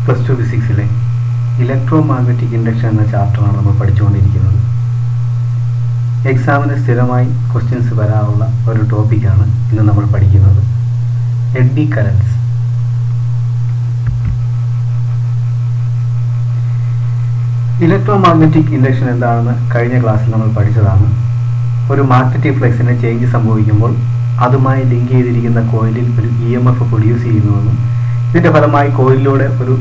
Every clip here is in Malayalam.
പ്ലസ് ടു ഫിസിക്സിലെ ഇലക്ട്രോ മാഗ്നറ്റിക് ഇൻഡക്ഷൻ എന്ന ചാപ്റ്ററാണ് നമ്മൾ പഠിച്ചുകൊണ്ടിരിക്കുന്നത്. എക്സാമിന് സ്ഥിരമായി ക്വസ്റ്റ്യൻസ് വരാറുള്ള ഒരു ടോപ്പിക്കാണ് ഇന്ന് നമ്മൾ പഠിക്കുന്നത്, eddy currents. Electromagnetic induction എന്താണെന്ന് കഴിഞ്ഞ ക്ലാസ്സിൽ നമ്മൾ പഠിച്ചതാണ്. ഒരു മാഗ്നറ്റിക് ഫ്ലക്സിന് ചേഞ്ച് സംഭവിക്കുമ്പോൾ അതുമായി ലിങ്ക് ചെയ്തിരിക്കുന്ന കോയിലിൽ ഒരു EMF പ്രൊഡ്യൂസ് ചെയ്യുന്നുവെന്നും ഇതിൻ്റെ ഫലമായി കോയിലിലൂടെ ഒരു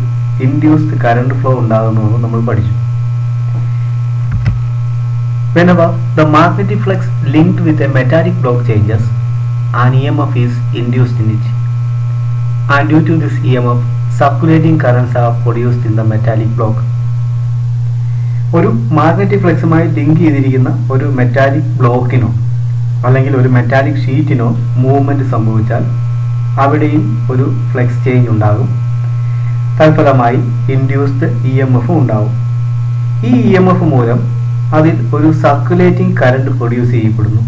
ഇൻഡ്യൂസ്ഡ് കറണ്ട് ഫ്ലോ ഉണ്ടാകുന്നുവെന്നും നമ്മൾ പഠിച്ചു. Whenever the magnetic flux linked with a metallic block changes, an EMF is induced in it, and due to this EMF, circulating currents are produced in the metallic block. ഒരു മാഗ്നറ്റിക് ഫ്ലക്സുമായി ലിങ്ക് ചെയ്തിരിക്കുന്ന ഒരു മെറ്റാലിക് ബ്ലോക്കിനോ അല്ലെങ്കിൽ ഒരു മെറ്റാലിക് ഷീറ്റിനോ മൂവ്മെൻറ്റ് സംഭവിച്ചാൽ അവിടെയും ഒരു ഫ്ലക്സ് ചേഞ്ച് ഉണ്ടാകും. തൽഫലമായി ഇൻഡ്യൂസ്ഡ് EMF ഉണ്ടാകും. ഈ EMF മൂലം അതിൽ ഒരു സർക്കുലേറ്റിംഗ് കറണ്ട് പ്രൊഡ്യൂസ് ചെയ്യപ്പെടുന്നു.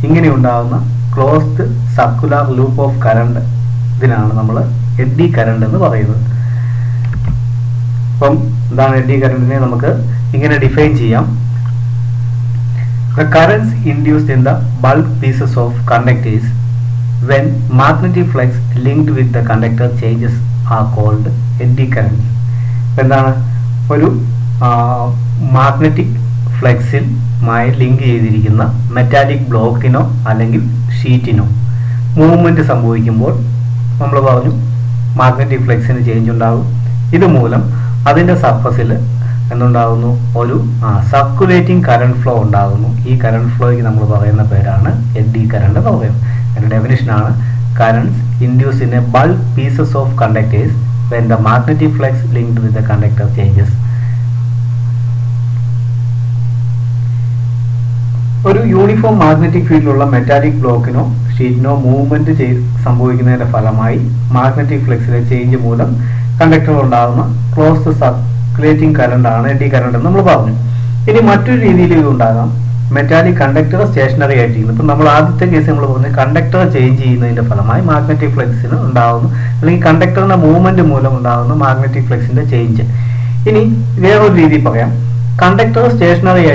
ഇങ്ങനെ ഉണ്ടാകുന്ന closed circular loop of current, ഇതിനാണ് നമ്മൾ എഡ്ഡി കറണ്ട് എന്ന് പറയുന്നത്. അപ്പം എന്താണ് എഡ്ഡി കറണ്ടിനെ നമുക്ക് ഇങ്ങനെ ഡിഫൈൻ ചെയ്യാം. The currents induced in the bulk pieces of conductors when magnetic flux linked with the conductor changes are called eddy currents. എന്താണ് ഒരു മാഗ്നറ്റിക് ഫ്ലക്സിൽ ലിങ്ക് ചെയ്തിരിക്കുന്ന മെറ്റാലിക് ബ്ലോക്കിനോ അല്ലെങ്കിൽ ഷീറ്റിനോ മൂവ്മെൻറ്റ് സംഭവിക്കുമ്പോൾ നമ്മൾ പറഞ്ഞു മാഗ്നറ്റിക് ഫ്ലക്സിന് ചേഞ്ച് ഉണ്ടാകും. ഇതുമൂലം അതിൻ്റെ സർഫസിൽ എന്തുണ്ടാകുന്നു, ഒരു സർക്കുലേറ്റിംഗ് കറണ്ട് ഫ്ലോ ഉണ്ടാകുന്നു. ഈ കറണ്ട് ഫ്ലോയ്ക്ക് നമ്മൾ പറയുന്ന പേരാണ് എഡ്ഡി കറണ്ട് എന്ന് പറയുന്നത്. അതിൻ്റെ ഡെഫിനിഷനാണ് currents induce in a bulk pieces of conductors when the magnetic flux linked with the conductor changes. ഒരു യൂണിഫോം മാഗ്നറ്റിക് ഫീൽഡിലുള്ള മെറ്റാലിക് ബ്ലോക്കിനോ ഷീറ്റിനോ മൂവ്മെൻറ്റ് സംഭവിക്കുന്നതിൻ്റെ ഫലമായി മാഗ്നറ്റിക് ഫ്ലക്സിലെ ചേഞ്ച് മൂലം കണ്ടക്ടറിൽ ഉണ്ടാകുന്ന ക്ലോസ്ഡ് സർക്കുലേറ്റിംഗ് കറണ്ട് ആണ് എഡ്ഡി കറണ്ട് എന്ന് നമ്മൾ പറഞ്ഞു. ഇനി മറ്റൊരു രീതിയിൽ ഇത് ഉണ്ടാകാം. മെറ്റാലിക് കണ്ടക്ടർ സ്റ്റേഷനറി ആയിട്ടിരിക്കുന്നു. ഇപ്പം നമ്മൾ ആദ്യത്തെ കേസ് നമ്മൾ പറഞ്ഞു കണ്ടക്ടർ ചേഞ്ച് ചെയ്യുന്നതിൻ്റെ ഫലമായി മാഗ്നറ്റിക് ഫ്ലക്സിന് ഉണ്ടാകുന്നു, അല്ലെങ്കിൽ കണ്ടക്ടറിൻ്റെ മൂവ്മെൻറ്റ് മൂലം ഉണ്ടാകുന്ന മാഗ്നറ്റിക് ഫ്ലക്സിൻ്റെ ചേഞ്ച്. ഇനി വേറൊരു രീതി പറയാം, കണ്ടക്ടർ സ്റ്റേഷനറി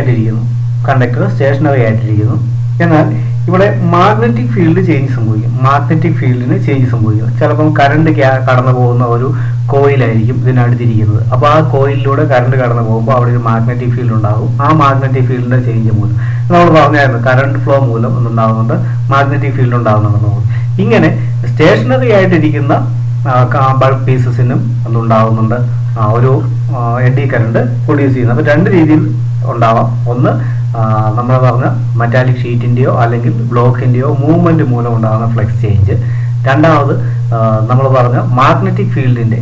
ആയിട്ടിരിക്കുന്നു. എന്നാൽ ഇവിടെ മാഗ്നറ്റിക് ഫീൽഡ് ചേഞ്ച് സംഭവിക്കും. മാഗ്നറ്റിക് ഫീൽഡിന് ചേഞ്ച് സംഭവിക്കും. ചിലപ്പം കറണ്ട് കടന്നു പോകുന്ന ഒരു കോയിലായിരിക്കും ഇതിനടുത്തിരിക്കുന്നത്. അപ്പോൾ ആ കോയിലിലൂടെ കറണ്ട് കടന്നു പോകുമ്പോൾ അവിടെ ഒരു മാഗ്നറ്റിക് ഫീൽഡ് ഉണ്ടാകും. ആ മാഗ്നറ്റിക് ഫീൽഡിന്റെ ചേഞ്ച് മൂലം നമ്മൾ പറഞ്ഞായിരുന്നു കറണ്ട് ഫ്ലോ മൂലം ഒന്നുണ്ടാകുന്നുണ്ട്, മാഗ്നറ്റിക് ഫീൽഡ് ഉണ്ടാകുന്നുണ്ടെന്ന്. ഇങ്ങനെ സ്റ്റേഷനറി ആയിട്ടിരിക്കുന്ന ബൾക്ക് പീസസിനും ഒന്നുണ്ടാകുന്നുണ്ട് ഒരു എഡ്ഡി കറണ്ട് പ്രൊഡ്യൂസ് ചെയ്യുന്നത്. അപ്പോൾ രണ്ട് രീതിയിൽ ഉണ്ടാവാം. ഒന്ന് നമ്മൾ പറഞ്ഞ മെറ്റാലിക് ഷീറ്റിൻ്റെയോ അല്ലെങ്കിൽ ബ്ലോക്കിൻ്റെയോ മൂവ്മെൻറ്റ് മൂലം ഉണ്ടാകുന്ന ഫ്ലക്സ് ചേഞ്ച്. രണ്ടാമത് നമ്മൾ പറഞ്ഞ മാഗ്നറ്റിക് ഫീൽഡിൻ്റെ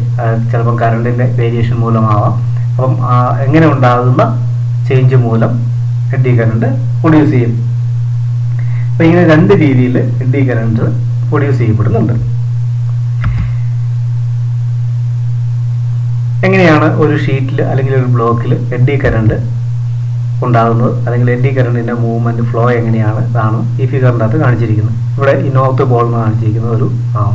ചിലപ്പം കറണ്ടിൻ്റെ വേരിയേഷൻ മൂലമാവാം. അപ്പം എങ്ങനെ ഉണ്ടാകുന്ന ചേഞ്ച് മൂലം എഡ്ഡി കറണ്ട് പ്രൊഡ്യൂസ് ചെയ്യും. അപ്പം ഇങ്ങനെ രണ്ട് രീതിയിൽ എഡ്ഡി കറണ്ട് പ്രൊഡ്യൂസ് ചെയ്യപ്പെടുന്നുണ്ട്. എങ്ങനെയാണ് ഒരു ഷീറ്റിൽ അല്ലെങ്കിൽ ഒരു ബ്ലോക്കിൽ എഡ്ഡി കറണ്ട് ഉണ്ടാകുന്നത്, അല്ലെങ്കിൽ എഡ്ഡി കറണ്ടിൻ്റെ മൂവ്മെൻറ്റ് ഫ്ലോ എങ്ങനെയാണ്, ഇതാണ് ഈ ഫിഗറിൻ്റെ അകത്ത് കാണിച്ചിരിക്കുന്നത്. ഇവിടെ ഈ നോർത്ത് പോൾ എന്ന് കാണിച്ചിരിക്കുന്നത് ഒരു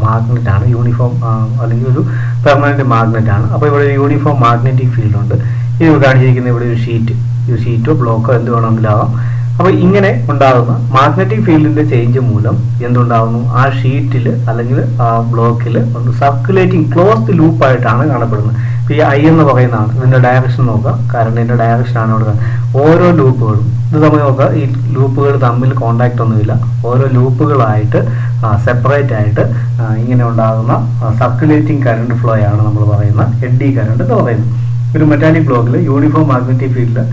മാഗ്നറ്റാണ്, യൂണിഫോം അല്ലെങ്കിൽ ഒരു പെർമനൻറ്റ് മാഗ്നറ്റാണ്. അപ്പോൾ ഇവിടെ ഒരു യൂണിഫോം മാഗ്നറ്റിക് ഫീൽഡ് ഉണ്ട്. ഇത് കാണിച്ചിരിക്കുന്നത് ഇവിടെ ഒരു ഷീറ്റോ ബ്ലോക്കോ എന്ത് വേണമെങ്കിലും ആവാം. അപ്പോൾ ഇങ്ങനെ ഉണ്ടാകുന്ന മാഗ്നറ്റിക് ഫീൽഡിൻ്റെ ചേഞ്ച് മൂലം എന്തുണ്ടാകുന്നു, ആ ഷീറ്റിൽ അല്ലെങ്കിൽ ആ ബ്ലോക്കിൽ ഒന്ന് സർക്കുലേറ്റിംഗ് ക്ലോസ്ഡ് ലൂപ്പായിട്ടാണ് കാണപ്പെടുന്നത്. ഇപ്പോൾ ഈ I എന്ന് പറയുന്നതാണ് ഇതിൻ്റെ ഡയറക്ഷൻ നോക്കുക, കറണ്ടിൻ്റെ ഡയറക്ഷനാണ് ഇവിടെ. ഓരോ ലൂപ്പുകളും ഇത് തമ്മിൽ നോക്കുക, ഈ ലൂപ്പുകൾ തമ്മിൽ കോണ്ടാക്റ്റ് ഒന്നുമില്ല. ഓരോ ലൂപ്പുകളായിട്ട് സെപ്പറേറ്റ് ആയിട്ട് ഇങ്ങനെ ഉണ്ടാകുന്ന സർക്കുലേറ്റിംഗ് കറണ്ട് ഫ്ലോ ആണ് നമ്മൾ പറയുന്ന എഡ്ഡി കറണ്ട് എന്ന് പറയുന്നത്. ഒരു മെറ്റാലിക് ബ്ലോക്കിൽ യൂണിഫോം മാഗ്നറ്റിക് ഫീൽഡ്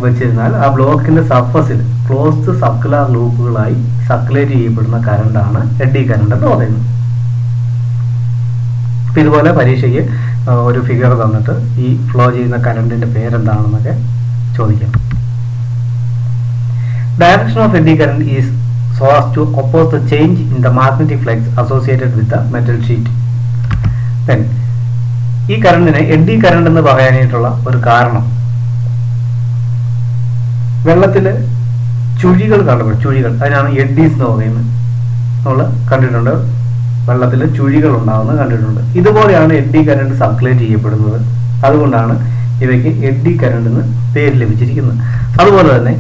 വെച്ചിരുന്നാൽ ആ ബ്ലോക്കിൻ്റെ സർഫസിൽ ക്ലോസ്ഡ് സർക്കുലർ ലൂപ്പുകളായി സർക്കുലേറ്റ് ചെയ്യപ്പെടുന്ന കറണ്ടാണ് എഡ്ഡി കറണ്ട് എന്ന് പറയുന്നത്. അപ്പം ഇതുപോലെ പരീക്ഷയ്ക്ക് ഒരു ഫിഗർ തന്നിട്ട് ഈ ഫ്ലോ ചെയ്യുന്ന കറണ്ടിൻ്റെ പേരെന്താണെന്നൊക്കെ ചോദിക്കാം. Direction of eddy current is so as to oppose the change in the magnetic flux associated with the metal sheet. Then ഈ കറണ്ടിനെ എഡ്ഡി കറണ്ട് എന്ന് പറയാനായിട്ടുള്ള ഒരു കാരണം, വെള്ളത്തിൽ ചുഴികൾ കാണപ്പെടും. ചുഴികൾ അതിനാണ് എഡ്ഡീസ് എന്ന് പറയുന്നത്. നമ്മൾ കണ്ടിട്ടുണ്ട്. വെള്ളത്തിൽ ചുഴികൾ ഉണ്ടാകുന്നത് കണ്ടിട്ടുണ്ട്. ഇതുപോലെയാണ് എഡ്ഡി കറണ്ട് സർക്കുലേറ്റ് ചെയ്യപ്പെടുന്നത്. അതുകൊണ്ടാണ് ഇവയ്ക്ക് എഡ്ഡി കറണ്ട് എന്ന് പേര് ലഭിച്ചിരിക്കുന്നത്. അതുപോലെ തന്നെ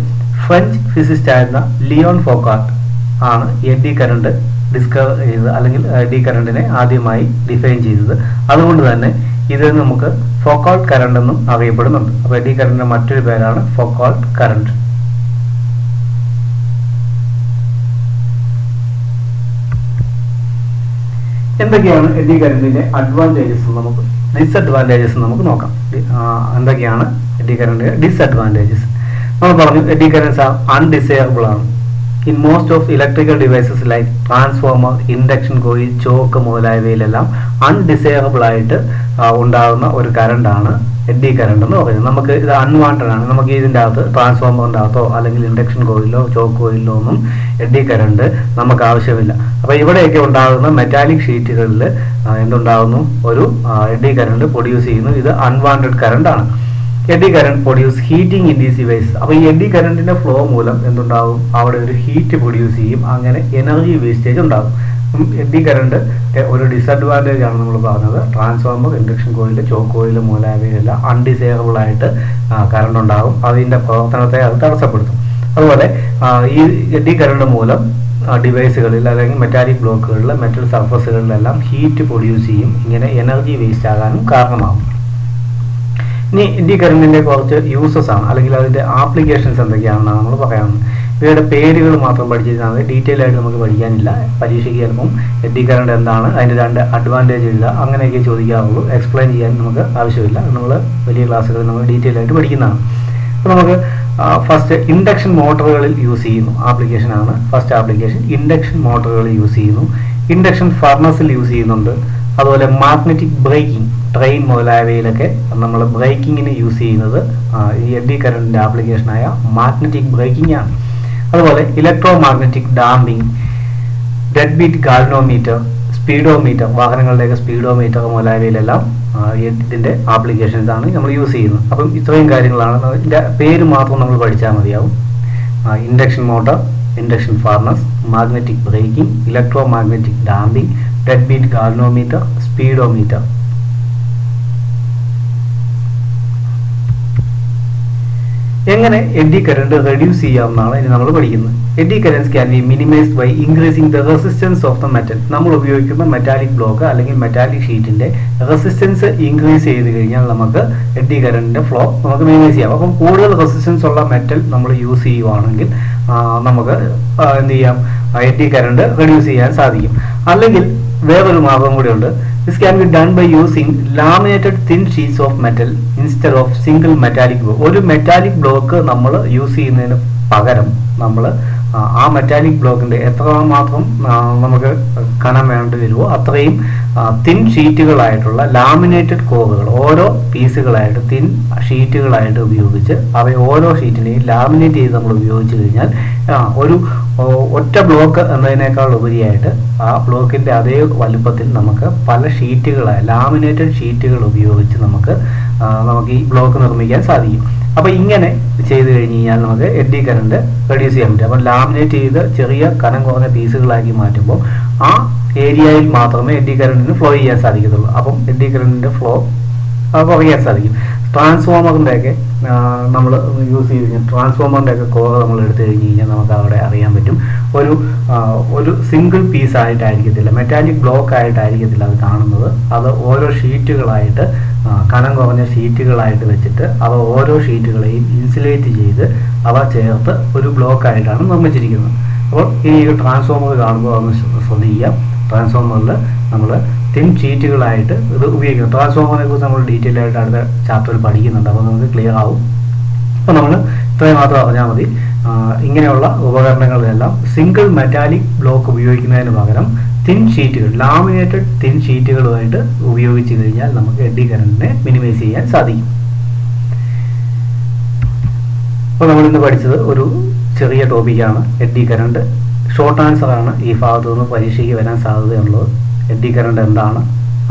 ഫ്രഞ്ച് ഫിസിസ്റ്റ് ആയിരുന്ന ലിയോൺ ഫോക്കാർട്ട് ആണ് എഡ്ഡി കറണ്ട് ഡിസ്കവർ ചെയ്തത്, അല്ലെങ്കിൽ എഡ്ഡി കറണ്ടിനെ ആദ്യമായി ഡിഫൈൻ ചെയ്തത്. അതുകൊണ്ട് തന്നെ ഇത് നമുക്ക് ഫോക്കോൾട്ട് കറണ്ട് എന്നും അറിയപ്പെടുന്നുണ്ട്. അപ്പോൾ എഡ്ഡി കറണ്ടിന്റെ മറ്റൊരു പേരാണ് ഫോക്കോൾട്ട് കറണ്ട്. എന്തൊക്കെയാണ് എഡ്ഡി കറണ്ടിന്റെ അഡ്വാൻറ്റേജസ് നമുക്ക് ഡിസ്അഡ്വാൻറ്റേജസ് നമുക്ക് നോക്കാം. എന്തൊക്കെയാണ് എഡ്ഡി കറണ്ടിന്റെ ഡിസ്അഡ്വാൻറ്റേജസ്? നമ്മൾ പറഞ്ഞു എഡ്ഡി കറണ്ട്സ് ആർ അൺഡിസൈറബിൾ ആണ്. In most of electrical devices like transformer, induction coil, choke മുതലായവയിലെല്ലാം അൺഡിസൈറബിൾ ആയിട്ട് ഉണ്ടാകുന്ന ഒരു കറണ്ടാണ് എഡ്ഡി കറണ്ട് എന്ന് പറയുന്നത്. നമുക്ക് ഇത് അൺവാണ്ടഡ് ആണ്. നമുക്ക് ഇതിൻ്റെ അകത്ത് ട്രാൻസ്ഫോമറിൻ്റെ അകത്തോ അല്ലെങ്കിൽ ഇൻഡക്ഷൻ കോയിലോ ചോക്ക് കോയിലോ ഒന്നും എഡ്ഡി കറണ്ട് നമുക്ക് ആവശ്യമില്ല. അപ്പോൾ ഇവിടെയൊക്കെ ഉണ്ടാകുന്ന മെറ്റാലിക് ഷീറ്റുകളിൽ എന്തുണ്ടാകുന്നു? ഒരു എഡ്ഡി കറണ്ട് പ്രൊഡ്യൂസ് ചെയ്യുന്നു. ഇത് അൺവാണ്ടഡ് കറണ്ടാണ്. Eddy current produce heating in these device. അപ്പോൾ ഈ എഡ്ഡി കറണ്ടിന്റെ ഫ്ലോ മൂലം എന്തുണ്ടാകും? അവിടെ ഒരു ഹീറ്റ് പ്രൊഡ്യൂസ് ചെയ്യും. അങ്ങനെ എനർജി വേസ്റ്റേജ് ഉണ്ടാകും. എഡ്ഡി കറണ്ട് ഒരു ഡിസഡ്വാൻറ്റേജ് ആണ് നമ്മൾ പറഞ്ഞത്. Transformer, induction coil, choke coil മുതലായവയെല്ലാം അൺഡിസൈറബിൾ ആയിട്ട് കറണ്ട് ഉണ്ടാകും. അതിൻ്റെ പ്രവർത്തനത്തെ അത് തടസ്സപ്പെടുത്തും. അതുപോലെ ഈ എഡ്ഡി കറണ്ട് മൂലം ഡിവൈസുകളിൽ അല്ലെങ്കിൽ മെറ്റാലിക് ബ്ലോക്കുകളിൽ, മെറ്റൽ സർഫസുകളിലെല്ലാം ഹീറ്റ് പ്രൊഡ്യൂസ് ചെയ്യും. ഇങ്ങനെ എനർജി വേസ്റ്റ് ആകാനും കാരണമാകും. ഇനി എഡ്ഡി കറണ്ടിന്റെ കുറച്ച് യൂസസ് ആണ്, അല്ലെങ്കിൽ അതിന്റെ ആപ്ലിക്കേഷൻസ് എന്തൊക്കെയാണെന്നാണ് നമ്മൾ പറയാവുന്നത്. ഇവയുടെ പേരുകൾ മാത്രം പഠിച്ചിരുന്നാൽ ഡീറ്റെയിൽ ആയിട്ട് നമുക്ക് പഠിക്കാനില്ല. പരീക്ഷയ്ക്ക് ചിലപ്പം എഡ്ഡി കറണ്ട് എന്താണ്, അതിന്റെ രണ്ട് അഡ്വാൻറ്റേജ് ഇല്ല, അങ്ങനെയൊക്കെ ചോദിക്കാറുള്ളൂ. എക്സ്പ്ലെയിൻ ചെയ്യാൻ നമുക്ക് ആവശ്യമില്ല. നമ്മൾ വലിയ ക്ലാസ്സുകളിൽ നമ്മൾ ഡീറ്റെയിൽ ആയിട്ട് പഠിക്കുന്നതാണ്. അപ്പോൾ നമുക്ക് ഫസ്റ്റ് ഇൻഡക്ഷൻ മോട്ടോറുകളിൽ യൂസ് ചെയ്യുന്നു ആപ്ലിക്കേഷനാണ്. ഫസ്റ്റ് ആപ്ലിക്കേഷൻ ഇൻഡക്ഷൻ മോട്ടോറുകളിൽ യൂസ് ചെയ്യുന്നു. ഇൻഡക്ഷൻ ഫർണസിൽ യൂസ് ചെയ്യുന്നുണ്ട്. അതുപോലെ മാഗ്നറ്റിക് ബ്രേക്കിംഗ്, ട്രെയിൻ മുതലായവയിലൊക്കെ നമ്മൾ ബ്രേക്കിങ്ങിന് യൂസ് ചെയ്യുന്നത് ഈ എഡ്ഡി കറണ്ടിന്റെ ആപ്ലിക്കേഷനായ മാഗ്നറ്റിക് ബ്രേക്കിംഗ് ആണ്. അതുപോലെ electromagnetic damping, dead beat galvanometer, speedometer, വാഹനങ്ങളുടെയൊക്കെ സ്പീഡോമീറ്റർ മുതലായവയിലെല്ലാം ഇതിന്റെ ആപ്ലിക്കേഷൻസ് ആണ് നമ്മൾ യൂസ് ചെയ്യുന്നത്. അപ്പം ഇത്രയും കാര്യങ്ങളാണ്. ഇതിന്റെ പേര് മാത്രം നമ്മൾ പഠിച്ചാൽ മതിയാവും. Induction motor, induction furnace, magnetic braking, electromagnetic damping, dead beat galvanometer, speedometer. എങ്ങനെ എഡ്ഡി കറണ്ട് റെഡ്യൂസ് ചെയ്യാമെന്നാണ് ഇനി നമ്മൾ പഠിക്കുന്നത്. Eddy currents can be minimized by increasing the resistance of the metal. നമ്മൾ ഉപയോഗിക്കുന്ന മെറ്റാലിക് ബ്ലോക്ക് അല്ലെങ്കിൽ മെറ്റാലിക് ഷീറ്റിന്റെ റെസിസ്റ്റൻസ് ഇൻക്രീസ് ചെയ്ത് കഴിഞ്ഞാൽ നമുക്ക് എഡ്ഡി കറണ്ടിന്റെ ഫ്ലോ നമുക്ക് മിനിമൈസ് ചെയ്യാം. അപ്പം കൂടുതൽ റെസിസ്റ്റൻസ് ഉള്ള മെറ്റൽ നമ്മൾ യൂസ് ചെയ്യുവാണെങ്കിൽ നമുക്ക് എന്ത് ചെയ്യാം? എഡ്ഡി കറണ്ട് റെഡ്യൂസ് ചെയ്യാൻ സാധിക്കും. അല്ലെങ്കിൽ വേറൊരു മാർഗം കൂടിയുണ്ട്. This can be done by using laminated thin sheets of metal instead of single metallic block. ഒരു മെറ്റാലിക് ബ്ലോക്ക് നമ്മൾ യൂസ് ചെയ്യുന്നതിന് പകരം നമ്മൾ ആ മെറ്റാലിക് ബ്ലോക്കിന്റെ എത്രമാത്രം നമുക്ക് കനം വേണ്ടി വരുമോ അത്രയും തിൻ ഷീറ്റുകളായിട്ടുള്ള ലാമിനേറ്റഡ് കോറുകൾ, ഓരോ പീസുകളായിട്ട് തിൻ ഷീറ്റുകളായിട്ട് ഉപയോഗിച്ച് അവയെ ഓരോ ഷീറ്റിനെയും ലാമിനേറ്റ് ചെയ്ത് നമ്മൾ ഉപയോഗിച്ച് കഴിഞ്ഞാൽ ഒരു ഒറ്റ ബ്ലോക്ക് എന്നതിനേക്കാൾ ഉപരിയായിട്ട് ആ ബ്ലോക്കിന്റെ അതേ വലുപ്പത്തിൽ നമുക്ക് പല ഷീറ്റുകളായി ലാമിനേറ്റഡ് ഷീറ്റുകൾ ഉപയോഗിച്ച് നമുക്ക് ഈ ബ്ലോക്ക് നിർമ്മിക്കാൻ സാധിക്കും. അപ്പോൾ ഇങ്ങനെ ചെയ്ത് കഴിഞ്ഞ് കഴിഞ്ഞാൽ നമുക്ക് എഡ്ഡി കറണ്ട് റെഡ്യൂസ് ചെയ്യാൻ പറ്റും. അപ്പോൾ ലാമിനേറ്റ് ചെയ്ത് ചെറിയ കനം കുറഞ്ഞ പീസുകളാക്കി മാറ്റുമ്പോൾ ആ ഏരിയയിൽ മാത്രമേ എഡ്ഡി കറണ്ടിന് ഫ്ലോ ചെയ്യാൻ സാധിക്കത്തുള്ളൂ. അപ്പം എഡ്ഡി കറണ്ടിന്റെ ഫ്ലോ കുറയാൻ സാധിക്കും. ട്രാൻസ്ഫോമറിൻ്റെ ഒക്കെ നമ്മൾ യൂസ് ചെയ്ത് കഴിഞ്ഞാൽ ട്രാൻസ്ഫോമറിൻ്റെ ഒക്കെ കോർ നമ്മൾ എടുത്തു കഴിഞ്ഞ് കഴിഞ്ഞാൽ നമുക്ക് അവിടെ അറിയാൻ പറ്റും. ഒരു സിംഗിൾ പീസ് ആയിട്ടായിരിക്കത്തില്ല, മെറ്റാലിക് ബ്ലോക്ക് ആയിട്ടായിരിക്കത്തില്ല അത് കാണുന്നത്. അത് ഓരോ ഷീറ്റുകളായിട്ട് കനം കുറഞ്ഞ ഷീറ്റുകളായിട്ട് വെച്ചിട്ട് അവ ഓരോ ഷീറ്റുകളെയും ഇൻസുലേറ്റ് ചെയ്ത് അവ ചേർത്ത് ഒരു ബ്ലോക്ക് ആയിട്ടാണ് നിർമ്മിച്ചിരിക്കുന്നത്. അപ്പോൾ ഈ ട്രാൻസ്ഫോമർ കാണുമ്പോൾ ഒന്ന് ശ്രദ്ധിക്കുക. ട്രാൻസ്ഫോമറിൽ നമ്മൾ തിൻ ഷീറ്റുകളായിട്ട് ഇത് ഉപയോഗിക്കും. ട്രാൻസ്ഫോമറിനെ കുറിച്ച് നമ്മൾ ഡീറ്റെയിൽ ആയിട്ട് അടുത്ത ചാപ്റ്ററിൽ പഠിക്കുന്നുണ്ട്. അപ്പോൾ നമുക്ക് ക്ലിയർ ആവും. അപ്പോൾ നമ്മൾ ഇത്രയും മാത്രം അറിഞ്ഞാൽ മതി. ഇങ്ങനെയുള്ള ഉപകരണങ്ങളിലെല്ലാം സിംഗിൾ മെറ്റാലിക് ബ്ലോക്ക് ഉപയോഗിക്കുന്നതിന് പകരം തിൻ ഷീറ്റുകൾ, ലാമിനേറ്റഡ് തിൻ ഷീറ്റുകളുമായിട്ട് ഉപയോഗിച്ച് കഴിഞ്ഞാൽ നമുക്ക് എഡ്ഡി കറണ്ടിനെ മിനിമൈസ് ചെയ്യാൻ സാധിക്കും. അപ്പോൾ നമ്മളിന്ന് പഠിച്ചത് ഒരു ചെറിയ ടോപ്പിക്കാണ് എഡ്ഡി കറണ്ട്. ഷോർട്ട് ആൻസറാണ് ഈ ഭാഗത്തു നിന്ന് പരീക്ഷയ്ക്ക് വരാൻ സാധ്യതയുള്ളത്. എഡ്ഡി കറണ്ട് എന്താണ്,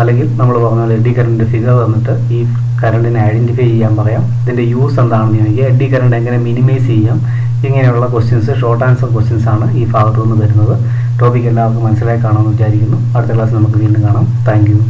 അല്ലെങ്കിൽ നമ്മൾ പറഞ്ഞ പോലെ എഡ്ഡി കറണ്ടിൻ്റെ ഫിഗർ തന്നിട്ട് ഈ കറണ്ടിനെ ഐഡൻറ്റിഫൈ ചെയ്യാൻ പറയാം. ഇതിൻ്റെ യൂസ് എന്താണെന്ന് ചോദിക്കുക, എഡ്ഡി കറണ്ട് എങ്ങനെ മിനിമൈസ് ചെയ്യാം, ഇങ്ങനെയുള്ള ക്വസ്റ്റ്യൻസ്, ഷോർട്ട് ആൻസർ ക്വസ്റ്റ്യൻസ് ആണ് ഈ ഭാഗത്തു നിന്ന് വരുന്നത്. ടോപ്പിക് എല്ലാവർക്കും മനസ്സിലായി കാണുമെന്ന് വിചാരിക്കുന്നു. അടുത്ത ക്ലാസ് നമുക്ക് വീണ്ടും കാണാം. Thank you.